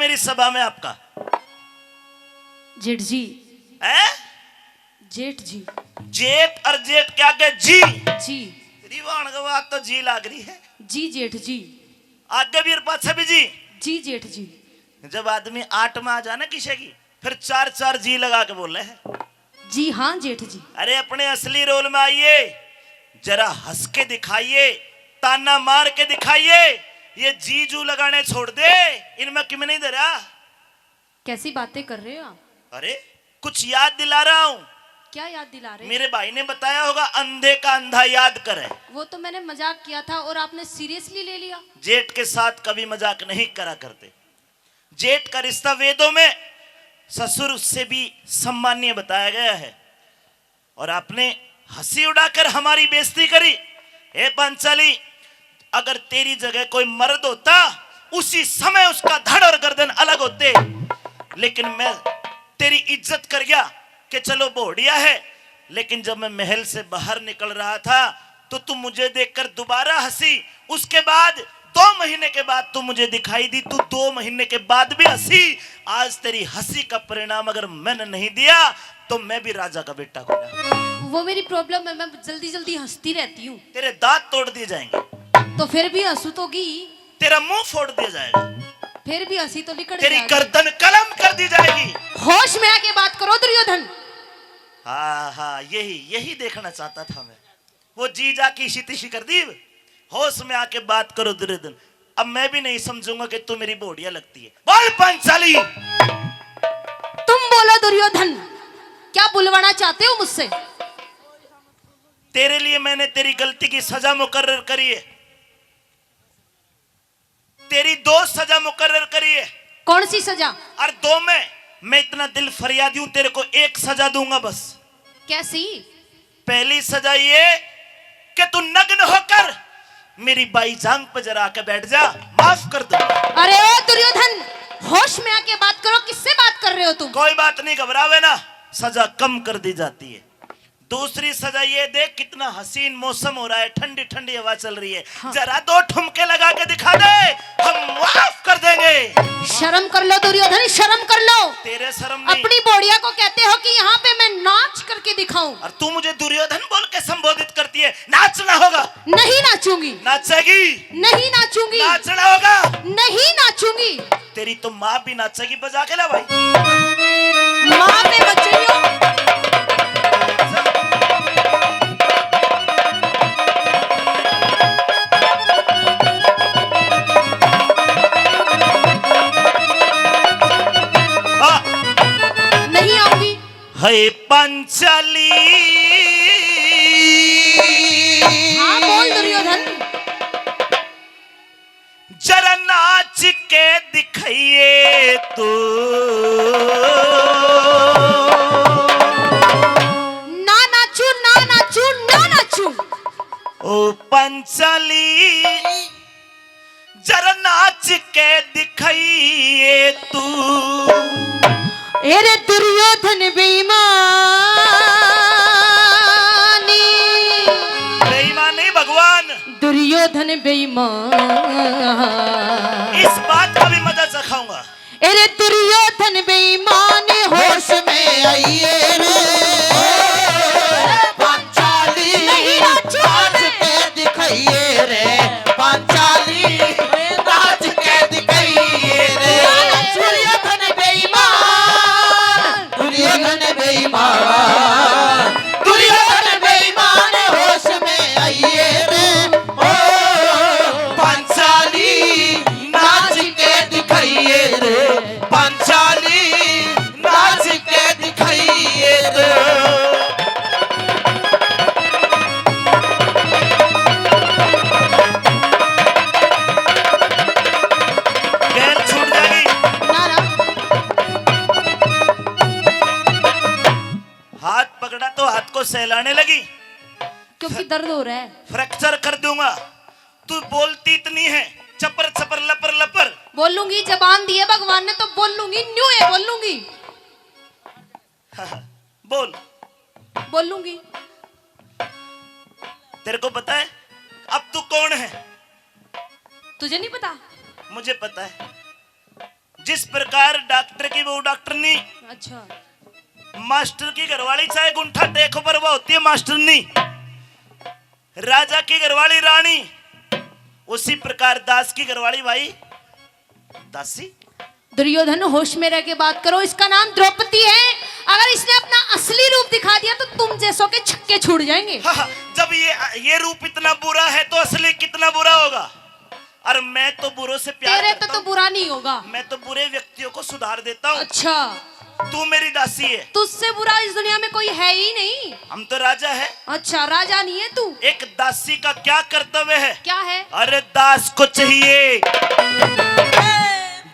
मेरी सभा में आपका? जेठ जी। है जेठ जी। जेठ और जेठ क्या के जी? जी रिवान का बात तो जी लाग रही है। जी जेठ जी। आगे भी और पाछे भी जी। जी जेठ जी। जब आदमी 8 में आ जाना किसे की, फिर 4 जी लगा के बोल रहे हैं। जी हाँ जेठ जी। अरे अपने असली रोल में आइए, जरा हंस के दिखाइए, ताना मार के दिखाइए। ये जी जू लगाने छोड़ दे, इनमें क्यों नहीं दे रहा? कैसी बातें कर रहे हो आप? अरे कुछ याद दिला रहा हूँ। क्या याद दिला रहे हैं? मेरे भाई ने बताया होगा, अंधे का अंधा याद करे। वो तो मैंने मजाक किया था और आपने सीरियसली ले लिया। जेठ के साथ कभी मजाक नहीं करा करते। जेठ का रिश्ता वेदों में ससुर से भी सम्मानीय बताया गया है, और आपने हंसी उड़ाकर हमारी बेइज्जती करी। हे पांचाली, अगर तेरी जगह कोई मर्द होता, उसी समय उसका धड़ और गर्दन अलग होते। लेकिन मैं तेरी इज्जत कर गया कि चलो बोढ़िया है, लेकिन जब मैं महल से बाहर निकल रहा था तो तुम मुझे देखकर दोबारा हंसी। उसके बाद 2 महीने के बाद तू मुझे दिखाई दी, तू 2 महीने के बाद भी हंसी। आज तेरी हंसी का परिणाम अगर मैंने नहीं दिया तो मैं भी राजा का बेटा हूँ। वो मेरी प्रॉब्लम है, मैं जल्दी जल्दी हंसती रहती हूँ। तेरे दांत तोड़ दिए जाएंगे, तो फिर भी हंसू तो गी। तेरा मुंह फोड़ दिया जाएगा, फिर भी हंसी तो निकल तेरी जाएगी। गर्दन कलम कर दी जाएगी। होश में आके बात करो दुर्योधन। हाँ हाँ, यही देखना चाहता था मैं। वो जी जा की इसी कर दी। होश में आके बात करो दुर्योधन। अब मैं भी नहीं समझूंगा कि तू मेरी बोढ़िया लगती है। बोल पांचाली। तुम बोलो दुर्योधन, क्या बुलवाना चाहते हो मुझसे? तेरे लिए मैंने तेरी गलती की सजा मुकर्रर करी है। तेरी 2 सजा मुकर्रर करी है। कौन सी सजा? और 2 में मैं इतना दिल फरियादी हूं, तेरे को 1 सजा दूंगा बस। कैसी? पहली सजा ये कि तू नग्न होकर मेरी बाई जांग पर जरा के बैठ जा, माफ कर दो। अरे दुर्योधन, होश में आके बात करो। किससे बात कर रहे हो तुम? कोई बात नहीं, घबरावे ना, सजा कम कर दी जाती है। दूसरी सजा ये, देख कितना हसीन मौसम हो रहा है, ठंडी ठंडी हवा चल रही है। हाँ। जरा 2 ठुमके लगा के दिखा दे, हम माफ कर देंगे। शर्म कर लो दुर्योधन, शर्म कर लो। तेरे शर्म नहीं? अपनी बोड़िया को कहते हो कि यहाँ पे मैं नाच करके दिखाऊं, और तू मुझे दुर्योधन बोल के संबोधित करती है। नाचना होगा। नहीं नाचूंगी। नाचेगी? नहीं नाचूंगी। नाचना होगा। नहीं नाचूंगी। तेरी तो माँ भी नाचेगी, बजा के ला भाई। माँ पे बच्चे हो। नहीं आऊंगी। हे पांचाली। हाँ बोल दुर्योधन। जरा नाच के दिखाइए तू। ना नाचू ना नाचू ना नाचू। ओ पांचाली, जरा नाच के दिखाइए तू। अरे दुर्योधन बेईमानी। बेईमान नहीं भगवान, दुर्योधन बेईमान। इस बात का भी मजा चखाऊंगा। अरे दुर्योधन बेईमान, होश में आइए रे पांचाली। नहीं नाचो। नाच के दिखाइए रे पांचाली, नाच के दिखाइए रे। दुर्योधन बेईमान, दुर्योधन बेईमान, दुर्योधन बेईमान, होश में आइए रे ओ पांचाली। नाच के दिखाइए रे पांचाली, नाच के दिखाइए रे। गैल छूट जाएगी। ना ना। हाथ पकड़ा तो हाथ को सहलाने लगी। क्योंकि दर्द हो रहा है। फ्रैक्चर कर दूंगा। तू बोलती इतनी है, चपर चपर लपर लपर। बोलूंगी, जबान दी है भगवान ने तो बोलूंगी। न्यू है बोलूंगी। बोल। बोलूंगी। तेरे को पता है अब तू कौन है? तुझे नहीं पता? मुझे पता है। जिस प्रकार डॉक्टर की बहू डॉक्टरनी, अच्छा मास्टर की घरवाली चाहे गुंठा टेको पर वो होती है मास्टरनी, राजा की घरवाली रानी, उसी प्रकार दास की घरवाली भाई दासी। दुर्योधन होश में रह के बात करो, इसका नाम द्रौपदी है। अगर इसने अपना असली रूप दिखा दिया तो तुम जैसों के छक्के छूट जाएंगे। हाँ, जब ये रूप इतना बुरा है तो असली कितना बुरा होगा। और मैं तो बुरों से प्यार तेरे करता तो हूं। बुरा नहीं होगा। मैं तो बुरे व्यक्तियों को सुधार देता हूँ। अच्छा, तू मेरी दासी है। तुझसे बुरा इस दुनिया में कोई है ही नहीं। हम तो राजा है। अच्छा, राजा नहीं है तू। एक दासी का क्या कर्तव्य है? क्या है? अरे दास को चाहिए,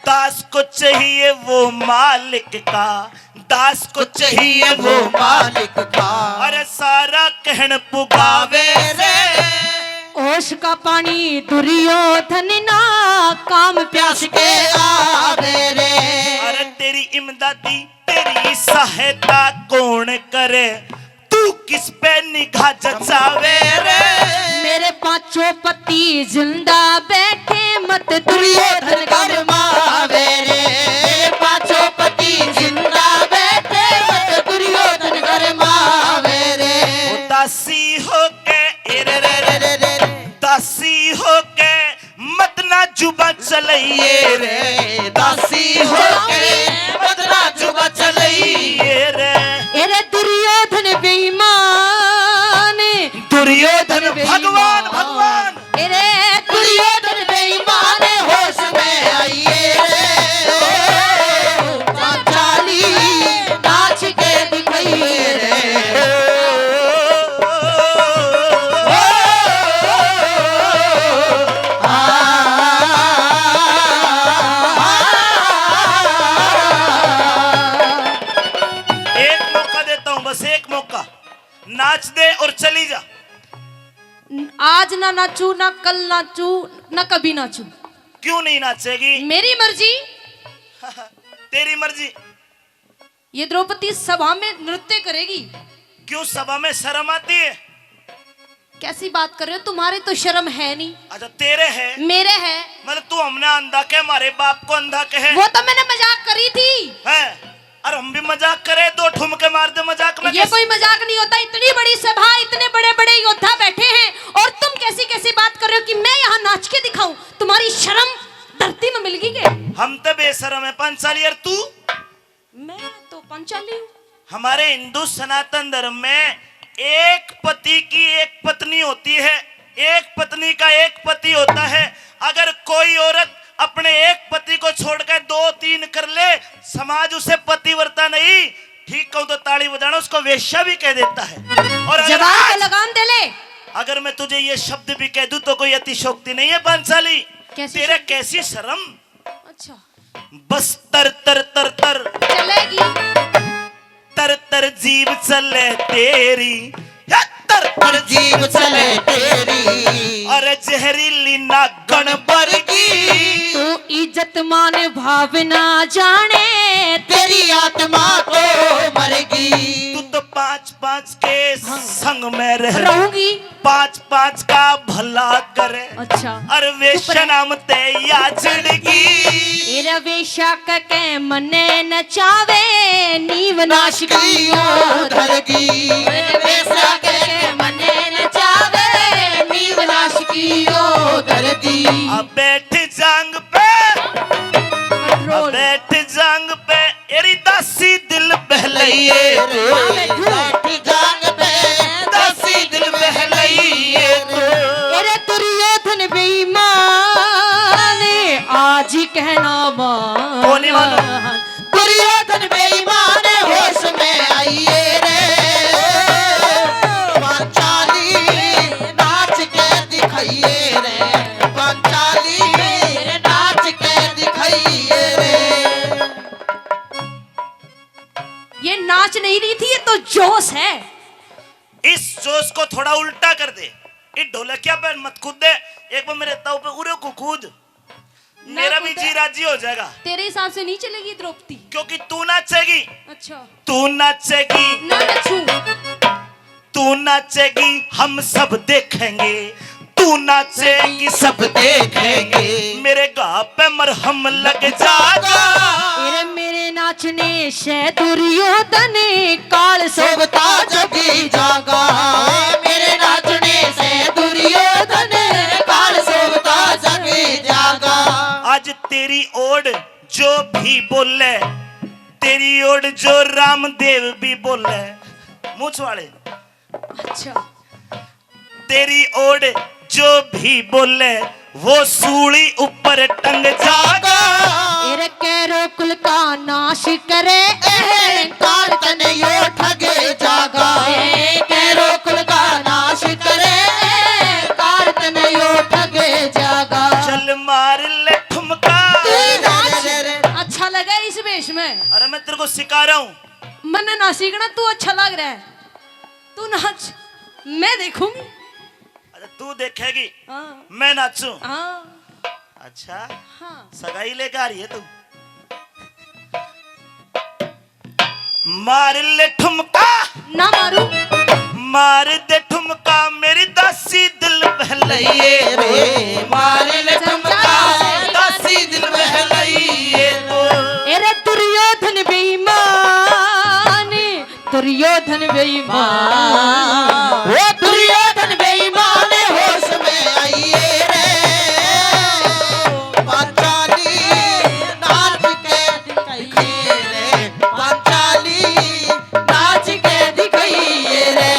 दास को चाहिए वो मालिक का, दास को चाहिए वो मालिक का। अरे सारा कहन पुगावे रे, होश का पानी दुर्योधन ना काम प्यास के आवे रे। अरे तेरी इमदादी तेरी सहायता कौन करे, तू किस पे निगाह जचावे रे। मेरे पांचों पति जिंदा बैठे मत दुर्योधन का गरमावे रे। पांचों पति जिंदा बैठे मत दुर्योधन गरमावे रे। वो दासी होके रे रे रे रे रे रे। दासी होके मत ना जुबा चलइए रे, दासी होके बदला जुबा चलई ये रे। अरे दुर्योधन बेईमान, दुर्योधन भगवान भगवान, अरे दुर्योधन बेईमान होश में आइए रे। पांचाली नाच के दिखाइए रे। एक मौका देता हूँ, बस एक मौका, नाच दे और चली जा। आज ना नाचू, ना कल नाचू, ना कभी नाचू। क्यों नहीं नाचेगी? मेरी मर्जी। तेरी मर्जी। ये द्रौपदी सभा में नृत्य करेगी। क्यों सभा में शर्म आती है? कैसी बात कर रहे हो? तुम्हारे तो शर्म है नहीं। अच्छा तेरे है, मेरे है। मतलब तू हमने अंधा के, हमारे बाप को अंधा कहे वो तो मैंने मजाक करी थी। है। और हम भी मजाक करे, दो ठुमके मार दे मजाक में। ये कोई मजाक नहीं होता। इतनी बड़ी सभा, इतने बड़े बड़े योद्धा बैठे हैं और तुम कैसी कैसी बात कर रहे हो कि मैं यहाँ नाच के दिखाऊं? तुम्हारी शर्म धरती में मिल गई क्या? हम तो बेशरम है पंचाली, और तू? मैं तो पंचाली हूँ। हमारे हिंदू सनातन धर्म में एक पति की एक पत्नी होती है, एक पत्नी का एक पति होता है। अगर कोई औरत अपने एक पति को छोड़कर दो तीन कर ले, समाज उसे पतिव्रता नहीं, ठीक कहूं तो ताली बजाना, उसको वेश्या भी कह देता है। और अगर जवान आज- को लगाम दे ले। अगर मैं तुझे ये शब्द भी कह दूं तो कोई अतिशोक्ति नहीं है पंचाली। कैसी तेरे कैसी शर्म। अच्छा, बस तर तर तर तर चलेगी। तर तर जीव चले तेरी, या तर तर पर जीव चले तेरी। अरे जहरीली नागण वर्गी तू इज्जत मान भावना जाने, तेरी आत्मा तो मरेगी। तू तो पांच पांच के संग में रह, रहूंगी। पांच पांच का भला करे। अच्छा, अरे वेश्या नाम ते याचड़गी, वेश्या के मने नचावे नीव नाश की धरगी। वेश्या के मने नचावे नीव नाश की धरगी। अब बैठ जांग पे, कंट्रोल। बैठ जांग पे, एरी दासी दिल बहलइए रे, बैठ जांग पे दासी दिल बहलइए रे। अरे दुर्योधन बेईमान, आज ही कहना मान। कौन ही मानो? दुर्योधन बेईमान होश में आइए रे। पांचाली नाच के दिखाइए रे। पांचाली नाच के दिखाइए रे। ये नाच नहीं रही थी, ये तो जोश है। इस जोश को थोड़ा उल्टा कर दे। इस ढोलकिया पे मत कूद दे, एक बार मेरे ताऊ पे उरे को कूद, मेरा भी जी राजी हो जाएगा। तेरे हिसाब से नहीं चलेगी द्रौपदी। क्योंकि तू नाचेगी, अच्छा, तू नाचेगी, ना नचूं। तू नाचेगी, हम सब देखेंगे। तू तू नाचेगी सब देखेंगे मेरे घाव पे मरहम लग जाएगा। अरे मेरे नाचने से दुर्योधन काल सोबता जगी जागा मेरे नाचने से दुर्योधन काल सोबता जगी जागा। आज तेरी ओर जो भी बोले, तेरी ओर जो रामदेव भी बोले, मूछ वाले, अच्छा तेरी ओर जो भी बोले वो सूली ऊपर टंग जागा। अरे कैरो कुल का नाश करे अहंकार तने यो ठगे जागा कैरो कुल का नाश करे अहंकार तने यो ठगे जागा। चल मार ले ठुमका। अच्छा लगा इस वेश में? अरे मैं तेरे को सिखा रहा हूँ। मैंने ना सीखना, तू अच्छा लग रहा है, तू नाच, मैं देखूंगी। अरे तू देखेगी हाँ मैं नाचूं? हाँ अच्छा हाँ। सगाई लेकर आ रही है तू। मार ले ठुमका, ना मारू। मार दे ठुमका मेरी दासी दिल बहलाइए रे मार ले ठुमका दासी दिल बहलाइए तो। अरे दुर्योधन बेईमान, दुर्योधन बेईमान, वो दुर्योधन बेईमान होश में आइए रे पांचाली नाच के दिखाइए रे पांचाली नाच के दिखाइए रे।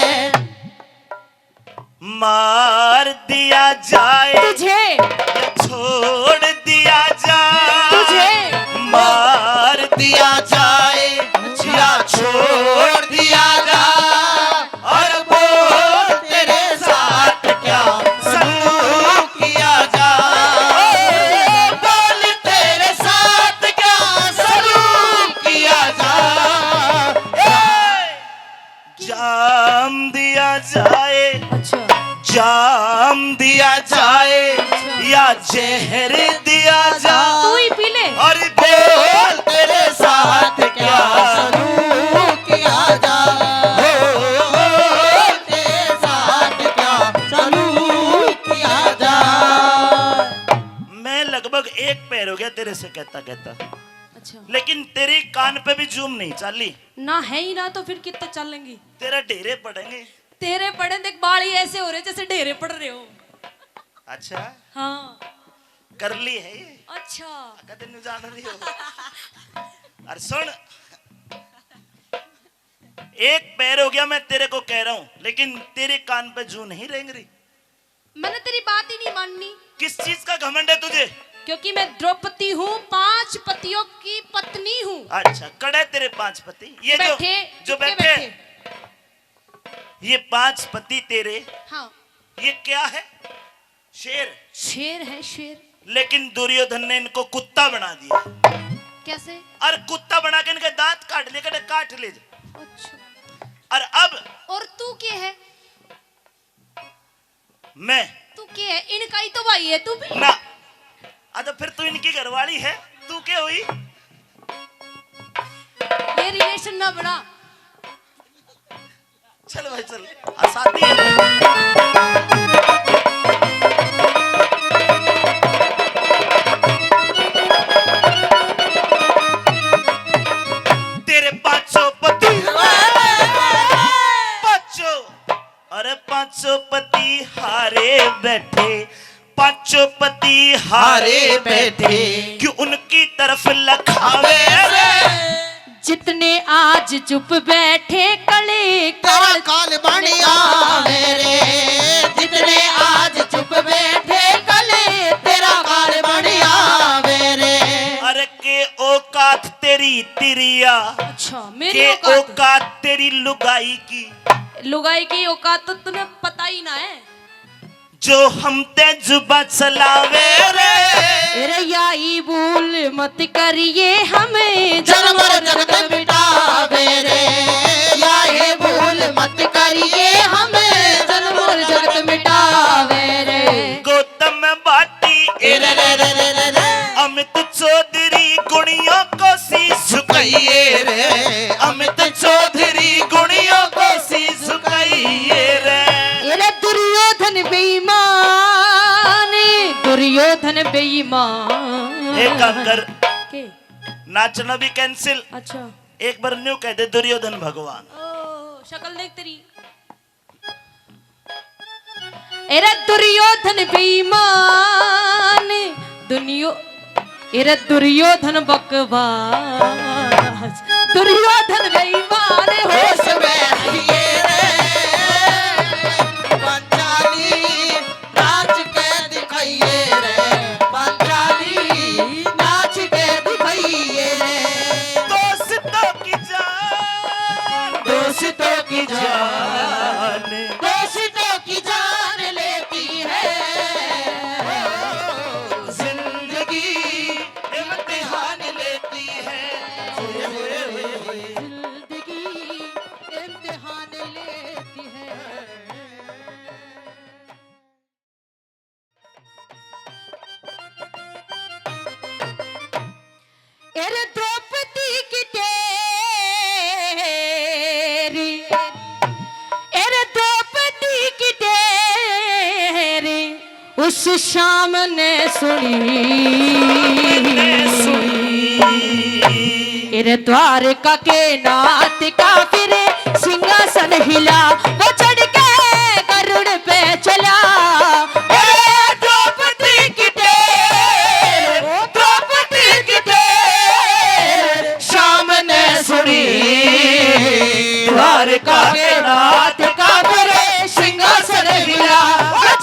मार दिया जाए तुझे या छोड़ दिया जाए, तुझे मार दिया जाए या छोड़ दिया जाए और बोल तेरे साथ क्या सलूक किया जाए बोल तेरे साथ क्या सलूक किया जाए। जाम दिया जाए, अच्छा जाम दिया जाए या जहर दिया जाए तू ही पी ले। और बोल तेरे साथ क्या सलूक किया जाए बोल तेरे साथ क्या सलूक किया जाए। मैं लगभग एक पैर हो गया तेरे से कहता कहता, अच्छा लेकिन तेरी कान पे भी जूम नहीं चाली। ना है ही ना तो फिर कितना चलेंगी? तेरा ढेरे पड़ेंगे। तेरे पड़े देख, बाल ही ऐसे हो रहे जैसे ढेरे पड़ रहे हो। अच्छा हाँ कर ली है ये, अच्छा। अगर तेन जान रही हो। अरे सुन, एक पैर हो गया मैं तेरे को कह रहा हूं, लेकिन तेरे कान पे जू नहीं रेंग रही। मैंने तेरी बात ही नहीं माननी, किस चीज का घमंड है तुझे? क्योंकि मैं द्रौपदी हूँ, 5 पतियों की पत्नी हूँ। अच्छा कड़े तेरे 5 पति, ये बैठे, जो चुपके बैठे ये 5 पति तेरे, हाँ ये क्या है? शेर। शेर है शेर। लेकिन दुर्योधन ने इनको कुत्ता बना दिया। कैसे? और कुत्ता बना के इनके दांत काट ले, कहते काट ले जा। अच्छा। और अब और तू क्या है? मैं तू क्या है? इनका ही तो भाई है तू भी। ना, तो फिर तू इनकी घरवाली है, तू क्या हुई? ये रिलेशन ना बड़ा। चल भाई चल, आसानी है। तेरे 500 पति, 500, अरे 500 पति हारे बैठे, 500 पति हारे बैठे, क्यों उनकी तरफ लखावे रे। जितने आज चुप बैठे कले तेरा काल बनिया मेरे जितने आज चुप बैठे कले तेरा काल बनिया मेरे। अरे के औकात तेरी तिरिया, अच्छा मेरी के औकात, औकात तेरी लुगाई की, लुगाई की औकात तो तुम्हें पता ही ना है। जो हम ते जुबा चलावे रे। अरे याई भूल मत करिए हमें जन्म और जगत मिटावे रे या ये भूल मत करिए हमें जन्म और जगत मिटावे रे। गौतम बाटी रे रे रे रे रे रे अमित चौधरी गुणियों को शीश झुकाइए रे, अमित चौधरी गुणियों को शीश झुकाइए रे। अरे दुर्योधन बेईमान, दुर्योधन बेईमान। एक काम कर, के नाचना भी कैंसिल, अच्छा एक बार न्यू कह दे दुर्योधन भगवान। ओ शक्ल देख तेरी। एरे दुर्योधन बेईमान एरे दुर्योधन बकवास, दुर्योधन बेईमान होश में आइए रे पंचाली नाच के दिखाइए रे, पंचाली नाच के दिखाइए रे। दोस्तों की जान, दोस्तों की जान, जान दोस्तों की जान लेती है जिंदगी इम्तिहान लेती है, जिंदगी इम्तिहान लेती है। एरे द्रौपदी की तेरी, एरे द्रौपदी की तेरी उस शाम ने सुनी, एरे द्वारका के नाथ का फिर सिंहासन हिला,